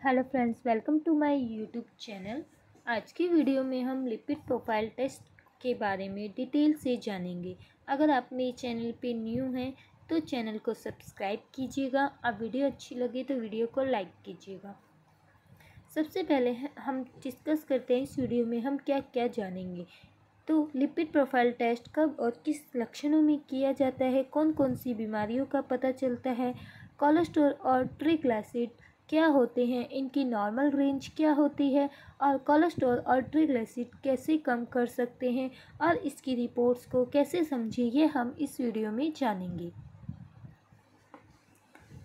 Hello friends, welcome to my YouTube channel. आज की video में हम लिपिड प्रोफाइल टेस्ट के बारे में डिटेल से जानेंगे। अगर आप मेरे चैनल पे न्यू हैं तो चैनल को सब्सक्राइब कीजिएगा और वीडियो अच्छी लगे तो वीडियो को लाइक कीजिएगा। सबसे पहले हम डिस्कस करते हैं इस वीडियो में हम क्या क्या जानेंगे। तो लिपिड प्रोफाइल टेस्ट कब और किस लक्षणों में किया जाता है, कौन कौन सी बीमारियों का पता चलता है, कोलेस्ट्रॉल और ट्रिग्लिसराइड क्या होते हैं, इनकी नॉर्मल रेंज क्या होती है और कोलेस्ट्रॉल और ट्रिग्लिसराइड कैसे कम कर सकते हैं और इसकी रिपोर्ट्स को कैसे समझें, ये हम इस वीडियो में जानेंगे।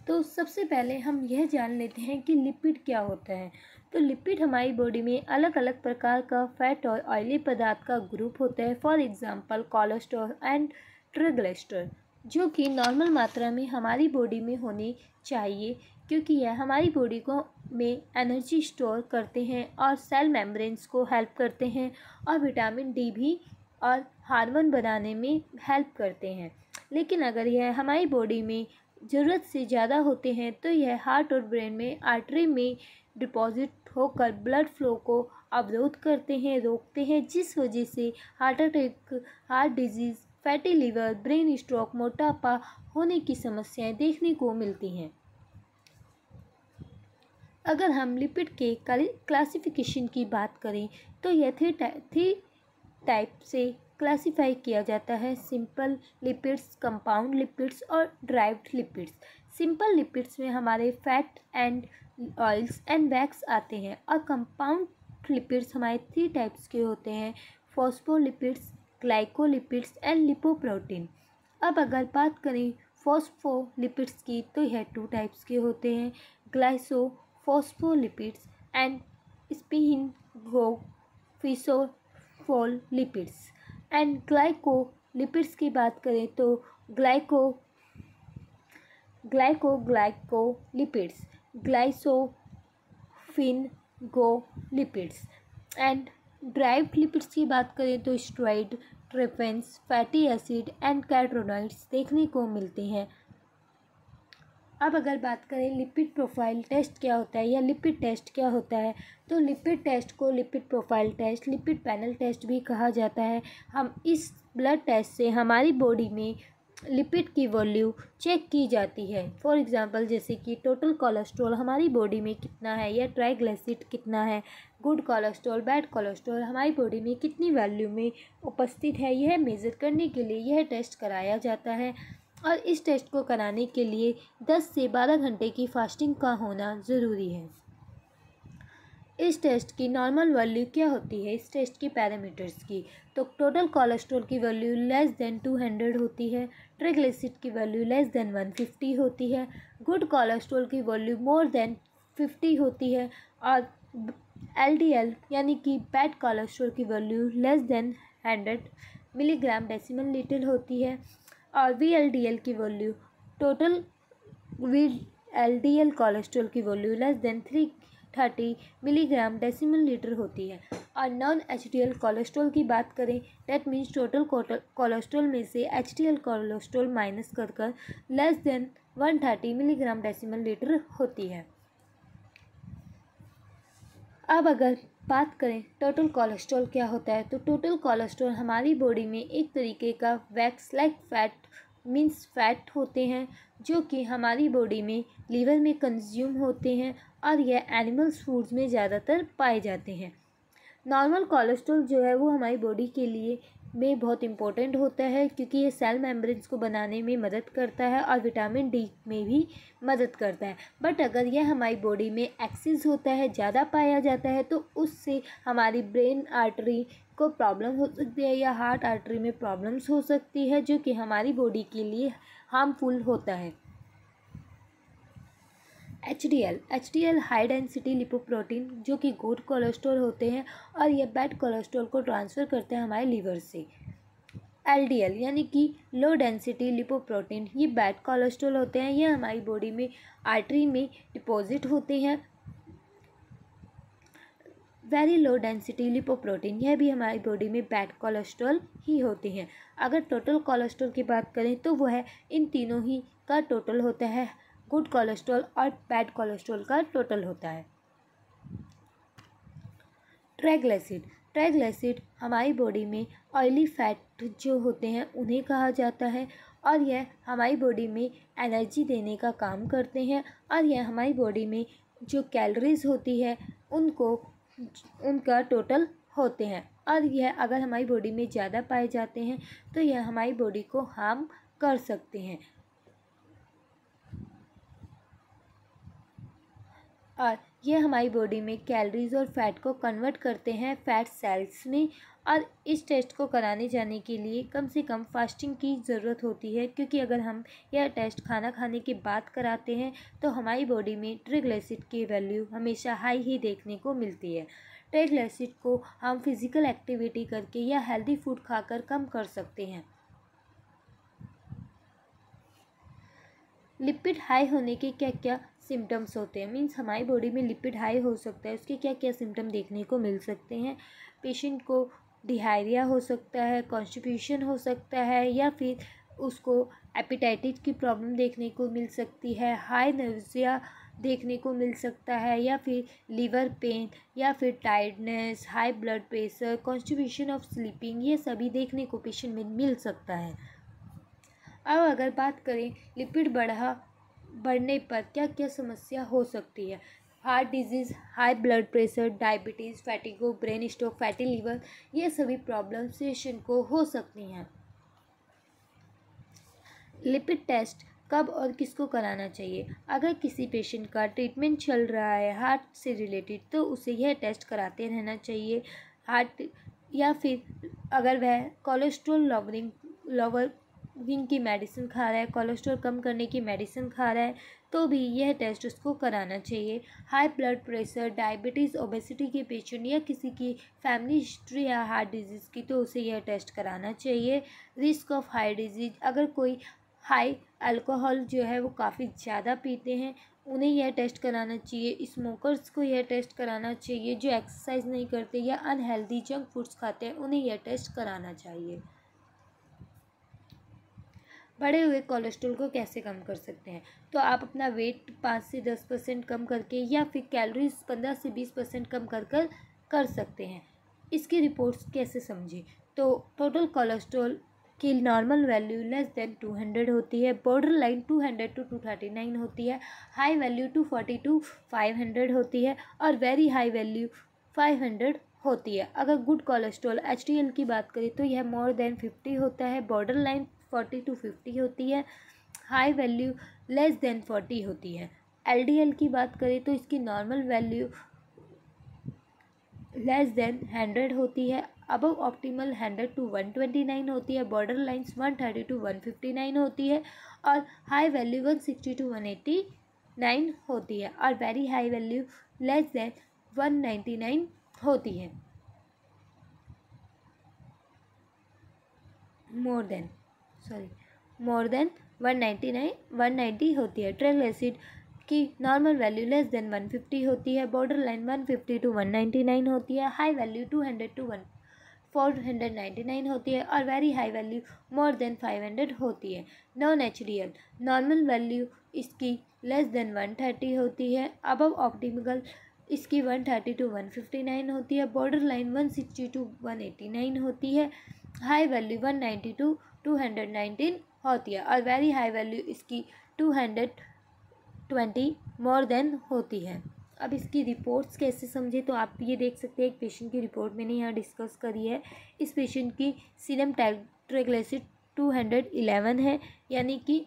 तो सबसे पहले हम यह जान लेते हैं कि लिपिड क्या होता है। तो लिपिड हमारी बॉडी में अलग अलग प्रकार का फैट और ऑयली पदार्थ का ग्रुप होता है। फॉर एग्जांपल कोलेस्ट्रॉल एंड ट्रिग्लिसराइड, जो कि नॉर्मल मात्रा में हमारी बॉडी में होनी चाहिए, क्योंकि यह हमारी बॉडी को में एनर्जी स्टोर करते हैं और सेल मेम्ब्रेन्स को हेल्प करते हैं और विटामिन डी भी और हार्मोन बनाने में हेल्प करते हैं। लेकिन अगर यह हमारी बॉडी में ज़रूरत से ज़्यादा होते हैं तो यह हार्ट और ब्रेन में आर्टरी में डिपॉजिट होकर ब्लड फ्लो को अवरोध करते हैं, रोकते हैं, जिस वजह से heart attack, heart disease, fatty liver, brain stroke, मोटापा होने की समस्याएं देखने को मिलती हैं। अगर हम लिपिड के क्लासिफिकेशन की बात करें तो यह थ्री टाइप से क्लासिफाई किया जाता है: सिंपल लिपिड्स, कंपाउंड लिपिड्स और ड्राइव्ड लिपिड्स। सिंपल लिपिड्स में हमारे fat and oils and wax आते हैं और कंपाउंड लिपिड्स हमारे 3 टाइप्स के होते हैं: फॉस्फोलिपिड्स, ग्लाइकोलिपिड्स एंड लिपोप्रोटीन। अब अगर बात करें फॉस्फोलिपिड्स की तो यह 2 टाइप्स के होते हैं: ग्लाइसोफॉस्फोलिपिड्स एंड स्पिनोफॉस्फोलिपिड्स। एंड ग्लाइकोलिपिड्स की बात करें तो ग्लाइकोलिपिड्स, ग्लाइसोफिनगोलिपिड्स। एंड ड्राइव्ड लिपिड्स की बात करें तो steroid, tryptophan, fatty acid and carotenoids देखने को मिलते हैं। अब अगर बात करें लिपिड प्रोफाइल टेस्ट क्या होता है या लिपिड टेस्ट क्या होता है, तो लिपिड टेस्ट को lipid profile test, lipid panel test भी कहा जाता है। हम इस ब्लड टेस्ट से हमारी बॉडी में लिपिड की वैल्यू चेक की जाती है। फॉर एग्जांपल, जैसे कि टोटल कोलेस्ट्रॉल हमारी बॉडी में कितना है या ट्राइग्लिसराइड कितना है, गुड कोलेस्ट्रॉल, बैड कोलेस्ट्रॉल हमारी बॉडी में कितनी वैल्यू में उपस्थित है, यह मेज़र करने के लिए यह टेस्ट कराया जाता है। और इस टेस्ट को कराने के लिए 10 से 12 घंटे की फास्टिंग का होना ज़रूरी है। इस टेस्ट की नॉर्मल वैल्यू क्या होती है, इस टेस्ट की पैरामीटर्स की, तो टोटल कोलेस्ट्रॉल की वैल्यू लेस देन 200 होती है, ट्रिग्लिसराइड की वैल्यू लेस देन 150 होती है, गुड कोलेस्ट्रॉल की वैल्यू मोर देन 50 होती है और एलडीएल यानी कि बैड कोलेस्ट्रॉल की value less than 100 milligram decimal litre होती है और वीएलडीएल की वैल्यू टोटल वीएलडीएल कोलेस्ट्रॉल की value less than 330 milligram decimal litre होती है। और नॉन एचडीएल कोलेस्ट्रॉल की बात करें, डेट मीन्स टोटल कोलेस्ट्रॉल में से एचडीएल कोलेस्ट्रॉल माइनस कर less than 130 milligram decimal litre होती है। अब अगर बात करें टोटल कोलेस्ट्रॉल क्या होता है, तो टोटल कोलेस्ट्रॉल हमारी बॉडी में एक तरीके का wax like fat means fat होते हैं, जो कि हमारी बॉडी में लीवर में कंज्यूम होते हैं और यह एनिमल्स फूड्स में ज़्यादातर पाए जाते हैं। नॉर्मल कोलेस्ट्रॉल जो है वो हमारी बॉडी के लिए में बहुत इम्पोर्टेंट होता है, क्योंकि ये सेल मेम्ब्रेन्स को बनाने में मदद करता है और विटामिन डी में भी मदद करता है। बट अगर यह हमारी बॉडी में एक्सेस होता है, ज़्यादा पाया जाता है, तो उससे हमारी ब्रेन आर्टरी को प्रॉब्लम हो सकती है या हार्ट आर्टरी में प्रॉब्लम्स हो सकती है, जो कि हमारी बॉडी के लिए हार्मफुल होता है। एचडीएल हाई डेंसिटी लिपोप्रोटीन, जो कि गुड कोलेस्ट्रॉल होते हैं और ये बैड कोलेस्ट्रॉल को ट्रांसफ़र करते हैं हमारे लीवर से। एलडीएल यानी कि लो डेंसिटी लिपोप्रोटीन, ये बैड कोलेस्ट्रॉल होते हैं, ये हमारी बॉडी में आर्टरी में डिपॉजिट होते हैं। वेरी लो डेंसिटी लिपोप्रोटीन, यह भी हमारी बॉडी में बैड कोलेस्ट्रॉल ही होते हैं। अगर टोटल कोलेस्ट्रॉल की बात करें तो वह इन तीनों ही का टोटल होता है, गुड कोलेस्ट्रॉल और बैड कोलेस्ट्रॉल का टोटल होता है। ट्राइग्लिसराइड ट्राइग्लिसराइड हमारी बॉडी में ऑयली फैट जो होते हैं उन्हें कहा जाता है, और यह हमारी बॉडी में एनर्जी देने का काम करते हैं, और यह हमारी बॉडी में जो कैलोरीज होती है उनको उनका टोटल होते हैं, और यह अगर हमारी बॉडी में ज़्यादा पाए जाते हैं तो यह हमारी बॉडी को हार्म कर सकते हैं, और यह हमारी बॉडी में कैलोरीज और फैट को कन्वर्ट करते हैं फैट सेल्स में। और इस टेस्ट को कराने जाने के लिए कम से कम फास्टिंग की ज़रूरत होती है, क्योंकि अगर हम यह टेस्ट खाना खाने के बाद कराते हैं तो हमारी बॉडी में ट्राइग्लिसराइड की वैल्यू हमेशा हाई ही देखने को मिलती है। ट्राइग्लिसराइड को हम फिज़िकल एक्टिविटी करके या हेल्दी फूड खाकर कम कर सकते हैं। लिपिड हाई होने के क्या क्या सिम्टम्स होते हैं, मीन्स हमारी बॉडी में लिपिड हाई हो सकता है, उसके क्या क्या सिम्टम देखने को मिल सकते हैं। पेशेंट को डिहाइरिया हो सकता है, कॉन्स्टिपेशन हो सकता है, या फिर उसको एपिटाइटिस की प्रॉब्लम देखने को मिल सकती है, हाई नर्वसिया देखने को मिल सकता है, या फिर लीवर पेन, या फिर tiredness, high blood pressure, constipation of sleeping, ये सभी देखने को पेशेंट में मिल सकता है। अब अगर बात करें लिपिड बढ़ने पर क्या क्या समस्या हो सकती है, heart disease, high blood pressure, diabetes, fatigue, brain stroke, fatty liver, ये सभी प्रॉब्लम्स पेशेंट को हो सकती हैं। लिपिड टेस्ट कब और किसको कराना चाहिए? अगर किसी पेशेंट का ट्रीटमेंट चल रहा है हार्ट से रिलेटेड तो उसे यह टेस्ट कराते रहना चाहिए। हार्ट, या फिर अगर वह कोलेस्ट्रॉल लॉवरिंग की मेडिसिन खा रहा है, कोलेस्ट्रॉल कम करने की मेडिसिन खा रहा है, तो भी यह टेस्ट उसको कराना चाहिए। High blood pressure, diabetes, obesity के पेशेंट या किसी की फैमिली हिस्ट्री है हार्ट डिजीज़ की तो उसे यह टेस्ट कराना चाहिए। रिस्क ऑफ हार्ट डिजीज़, अगर कोई हाई अल्कोहल जो है वो काफ़ी ज़्यादा पीते हैं उन्हें यह टेस्ट कराना चाहिए। स्मोकर्स को यह टेस्ट कराना चाहिए, जो एक्सरसाइज नहीं करते या अनहेल्दी जंक फूड्स खाते हैं उन्हें यह टेस्ट कराना चाहिए। बढ़े हुए कोलेस्ट्रॉल को कैसे कम कर सकते हैं? तो आप अपना वेट 5 से 10% कम करके या फिर कैलोरीज 15 से 20% कम कर सकते हैं। इसकी रिपोर्ट्स कैसे समझें? तो टोटल कोलेस्ट्रॉल की नॉर्मल वैल्यू लेस देन 200 होती है, बॉर्डर लाइन 200 to 239 होती है, हाई वैल्यू 240 to 500 होती है, और वेरी हाई वैल्यू 500 होती है। अगर गुड कोलेस्ट्रॉल HDL की बात करें तो यह मोर देन 50 होता है, बॉर्डर लाइन 40 to 50 होती है, हाई वैल्यू लेस देन 40 होती है। LDL की बात करें तो इसकी नॉर्मल वैल्यू लेस देन 100 होती है, अबव ऑप्टिमल 100 to 129 होती है, बॉर्डर लाइन्स 130 to 159 होती है, और हाई वैल्यू 160 to 189 होती है, और very high value less than 199 होती है। मोर देन 190 होती है। ट्राइग्लिसराइड की नॉर्मल वैल्यू लेस देन 150 होती है, बॉर्डर लाइन 150 to 199 होती है, हाई वैल्यू 200 to 499 होती है, और very high value more than 500 होती है। नॉन HDL नॉर्मल वैल्यू इसकी लेस देन 130 होती है, अबव ऑप्टिमल इसकी 130 to 159 होती है, बॉर्डर लाइन 160 to 189 होती है, हाई वैल्यू 190 to 219 होती है, और वेरी हाई वैल्यू इसकी 220 मोर देन होती है। अब इसकी रिपोर्ट्स कैसे समझे? तो आप ये देख सकते हैं एक पेशेंट की रिपोर्ट मैंने यहाँ डिस्कस करी है। इस पेशेंट की सीरम ट्राइग्लिसराइड 211 है, यानी कि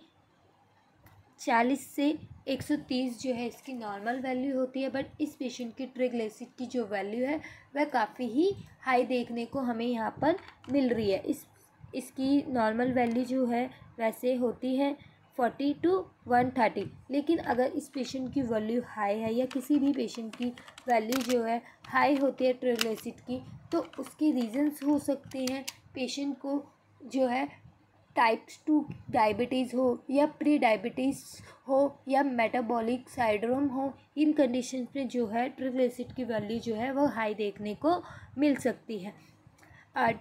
40 से 130 जो है इसकी नॉर्मल वैल्यू होती है, बट इस पेशेंट की ट्राइग्लिसराइड की जो वैल्यू है वह काफ़ी ही हाई देखने को हमें यहाँ पर मिल रही है। इसकी नॉर्मल वैल्यू जो है वैसे होती है 40 to 130, लेकिन अगर इस पेशेंट की वैल्यू हाई है या किसी भी पेशेंट की वैल्यू जो है हाई होती है ट्राइग्लिसराइड की, तो उसके रीजंस हो सकते हैं पेशेंट को जो है टाइप 2 डायबिटीज़ हो या प्री डायबिटीज़ हो या मेटाबॉलिक सिंड्रोम हो, इन कंडीशंस में जो है ट्राइग्लिसराइड की वैल्यू जो है वो हाई देखने को मिल सकती है।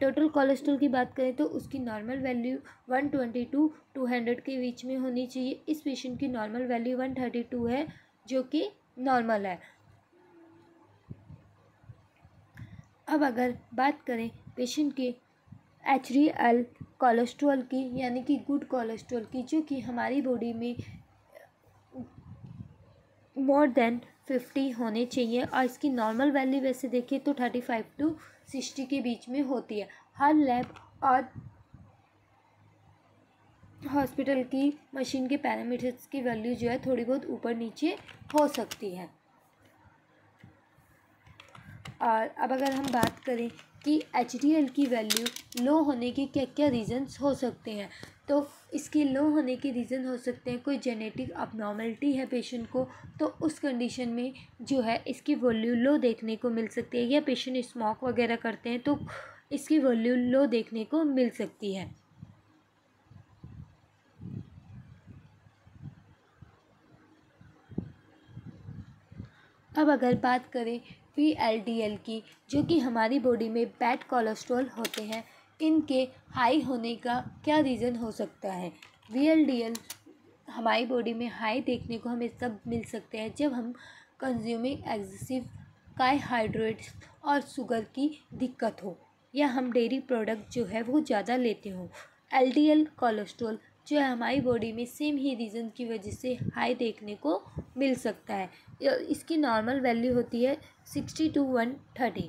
टोटल कोलेस्ट्रॉल की बात करें तो उसकी नॉर्मल वैल्यू 120 to 200 के बीच में होनी चाहिए। इस पेशेंट की नॉर्मल वैल्यू 132 है, जो कि नॉर्मल है। अब अगर बात करें पेशेंट के HDL कोलेस्ट्रॉल की, यानी कि गुड कोलेस्ट्रॉल की, जो कि हमारी बॉडी में मोर देन 50 होने चाहिए, और इसकी नॉर्मल वैल्यू वैसे देखिए तो 35 to 60 के बीच में होती है। हर लैब और हॉस्पिटल की मशीन के पैरामीटर्स की वैल्यू जो है थोड़ी बहुत ऊपर नीचे हो सकती है। और अब अगर हम बात करें कि HDL की वैल्यू लो होने के क्या क्या रीज़न्स हो सकते हैं, तो इसके लो होने के रीज़न हो सकते हैं, कोई जेनेटिक अबनॉर्मलिटी है पेशेंट को तो उस कंडीशन में जो है इसकी वैल्यू लो देखने को मिल सकती है, या पेशेंट स्मोक वगैरह करते हैं तो इसकी वैल्यू लो देखने को मिल सकती है। अब अगर बात करें VLDL की, जो कि हमारी बॉडी में बैड कोलेस्ट्रॉल होते हैं, इनके हाई होने का क्या रीज़न हो सकता है। VLDL हमारी बॉडी में हाई देखने को हमें तब मिल सकते हैं जब हम कंज्यूमिंग एक्सेसिव कार्बोहाइड्रेट्स और शुगर की दिक्कत हो, या हम डेयरी प्रोडक्ट जो है वो ज़्यादा लेते हों। LDL कोलेस्ट्रॉल जो है हमारी बॉडी में सेम ही रीज़न की वजह से हाई देखने को मिल सकता है। इसकी नॉर्मल वैल्यू होती है 60 to 130।